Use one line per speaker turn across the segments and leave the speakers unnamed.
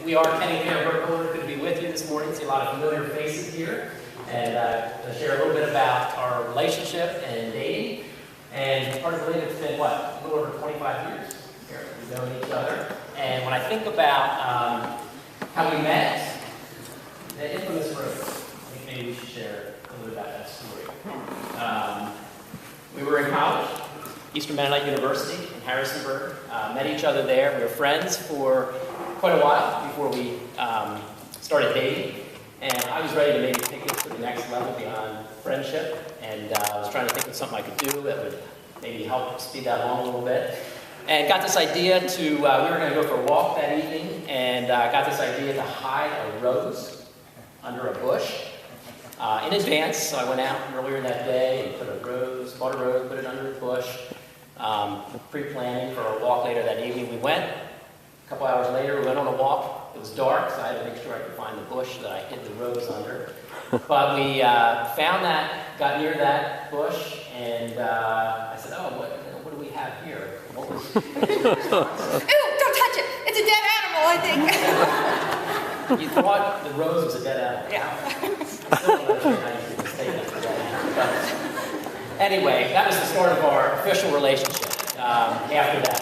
we are Ken and Karen Burkholder. Good to be with you this morning. See a lot of familiar faces here, and share a little bit about our relationship and dating. And part of the it's been what, a little over 25 years. We've known each other, and when I think about how we met, the infamous room. I think maybe we should share a little bit about that story. We were in college, Eastern Mennonite University in Harrisonburg. Met each other there. We were friends for quite a while before we started dating. And I was ready to maybe take this to the next level beyond friendship. And I was trying to think of something I could do that would maybe help speed that along a little bit. And got this idea to, we were going to go for a walk that evening, and got this idea to hide a rose under a bush in advance. So I went out earlier that day and bought a rose, put it under a bush. Pre-planning for a walk later that evening. We went. A couple hours later, we went on a walk. It was dark, so I had to make sure I could find the bush that I hid the rose under. But we found that, got near that bush, and I said, "Oh, what do we have here?" What was?
Ew! Don't touch it. It's a dead animal, I think.
You thought the rose was a dead animal.
Yeah.
I still don't understand how you could mistake it for a dead animal. But anyway, that was the start of our official relationship. After that,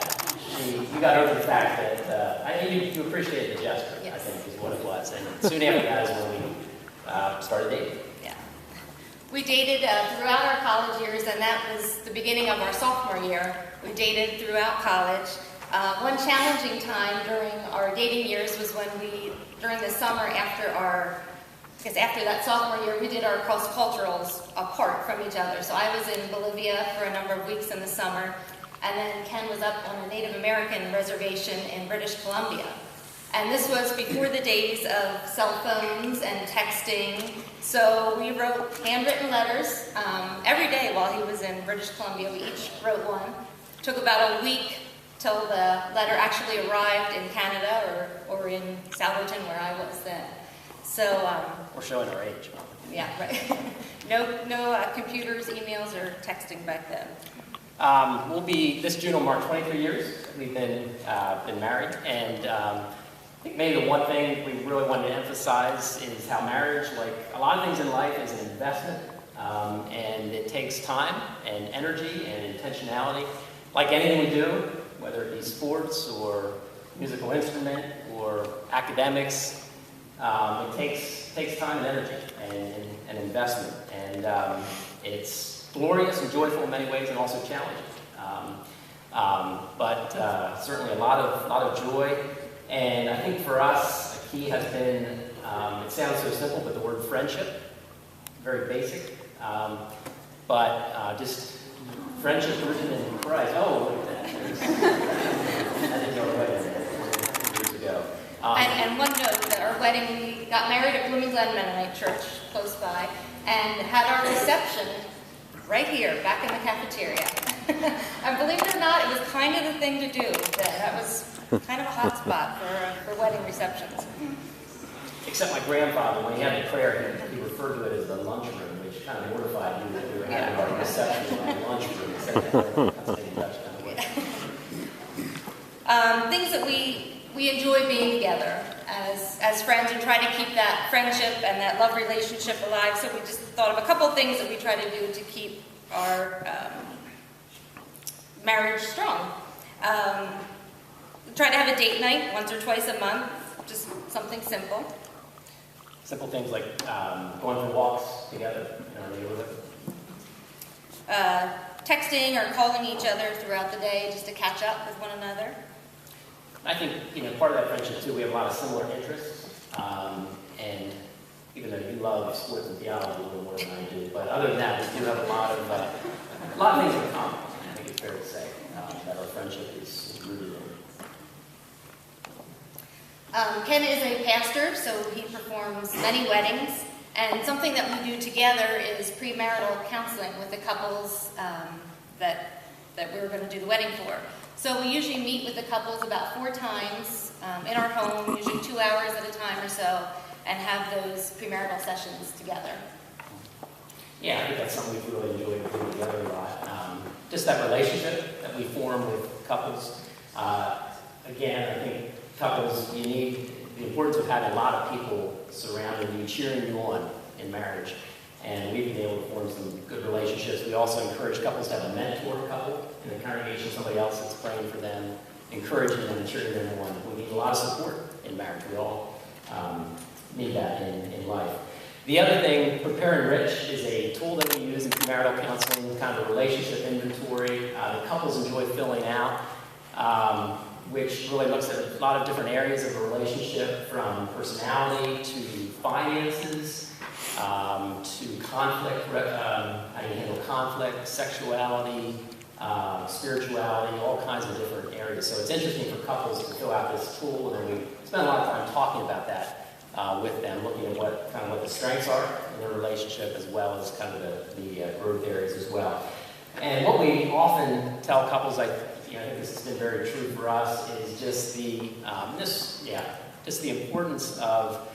you got over the fact that I think you appreciated the gesture. Yes. I think is what it was, and soon after that is when we started dating.
Yeah, we dated throughout our college years, and that was the beginning of our sophomore year. We dated throughout college. One challenging time during our dating years was when during the summer after that sophomore year, we did our cross-culturals apart from each other. So I was in Bolivia for a number of weeks in the summer, and then Ken was up on a Native American reservation in British Columbia. And this was before the days of cell phones and texting, so we wrote handwritten letters every day while he was in British Columbia. We each wrote one. Took about a week till the letter actually arrived in Canada or in Salverton, where I was then. So
we're showing our age.
Yeah, right. No computers, emails, or texting back then.
This June will mark 23 years we've been married, and I think maybe the one thing we really wanted to emphasize is how marriage, like a lot of things in life, is an investment, and it takes time and energy and intentionality. Like anything we do, whether it be sports or musical instrument or academics, it takes time and energy and investment, and it's glorious and joyful in many ways, and also challenging. But certainly a lot of joy, and I think for us, a key has been. It sounds so simple, but the word friendship, very basic, but just friendship rooted in Christ. Oh, look at that! I didn't know what it was years ago.
And one note that our wedding, we got married at Blooming Glen Mennonite Church, close by, and had our reception right here, back in the cafeteria. And believe it or not, it was kind of the thing to do then. That was kind of a hot spot for wedding receptions.
Except my grandfather, when he had the prayer, he referred to it as the lunchroom, which kind of mortified me that we were having our reception in the lunchroom.
Things that we enjoy being together as friends and try to keep that friendship and that love relationship alive. So we just thought of a couple of things that we try to do to keep our marriage strong. We try to have a date night once or twice a month, just something simple.
Simple things like going for walks together in our neighborhood.
Texting or calling each other throughout the day just to catch up with one another.
I think, part of that friendship too, we have a lot of similar interests, and even though you love sports and theology a little more than I do, but other than that, we do have a lot of things in common. I think it's fair to say that our friendship is rooted in.
Ken is a pastor, so he performs many weddings, and something that we do together is premarital counseling with the couples that we're going to do the wedding for. So we usually meet with the couples about 4 times in our home, usually 2 hours at a time or so, and have those premarital sessions together.
Yeah, I think that's something we've really enjoyed doing together a lot. Just that relationship that we form with couples. Again, I think couples, you need the importance of having a lot of people surrounding you, cheering you on in marriage. And we've been able to form some good relationships. We also encourage couples to have a mentor couple in the congregation, somebody else that's praying for them, encouraging them and cheering them on. We need a lot of support in marriage. We all need that in life. The other thing, Prepare and Enrich, is a tool that we use in premarital counseling, kind of a relationship inventory that couples enjoy filling out, which really looks at a lot of different areas of a relationship, from personality to finances, to conflict, how you handle conflict, sexuality, spirituality, all kinds of different areas. So it's interesting for couples to fill out this tool, and then we spend a lot of time talking about that with them, looking at what the strengths are in their relationship, as well as kind of the growth areas as well. And what we often tell couples, I think this has been very true for us, is just the importance of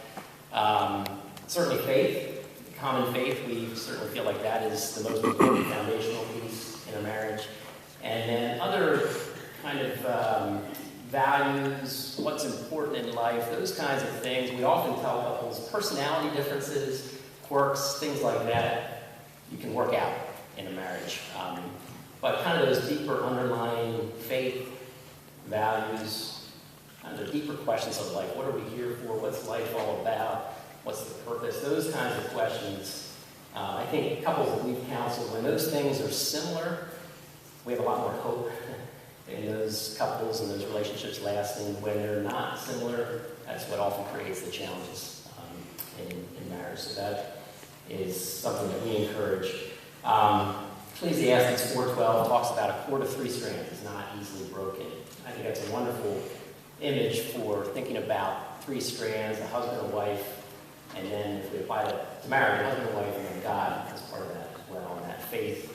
certainly faith. Common faith, we certainly feel like that is the most important foundational piece in a marriage. And then other kind of values, what's important in life, those kinds of things. We often tell couples personality differences, quirks, things like that, you can work out in a marriage. But kind of those deeper underlying faith, values, kind of the deeper questions of life. What are we here for? What's life all about? What's the purpose? Those kinds of questions. I think couples that we've counseled, when those things are similar, we have a lot more hope in those couples and those relationships lasting. When they're not similar, that's what often creates the challenges in marriage. So that is something that we encourage. Ecclesiastes 4:12 talks about a cord of 3 strands is not easily broken. I think that's a wonderful image for thinking about 3 strands, a husband and wife, and then if we apply it to marriage, a husband and wife, and then God as part of that as well, and that faith,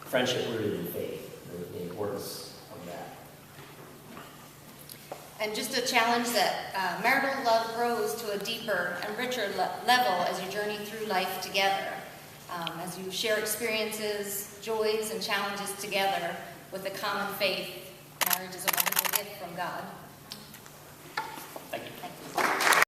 friendship rooted in faith, the importance of that.
And just a challenge that marital love grows to a deeper and richer level as you journey through life together. As you share experiences, joys, and challenges together with a common faith, marriage is a wonderful gift from God.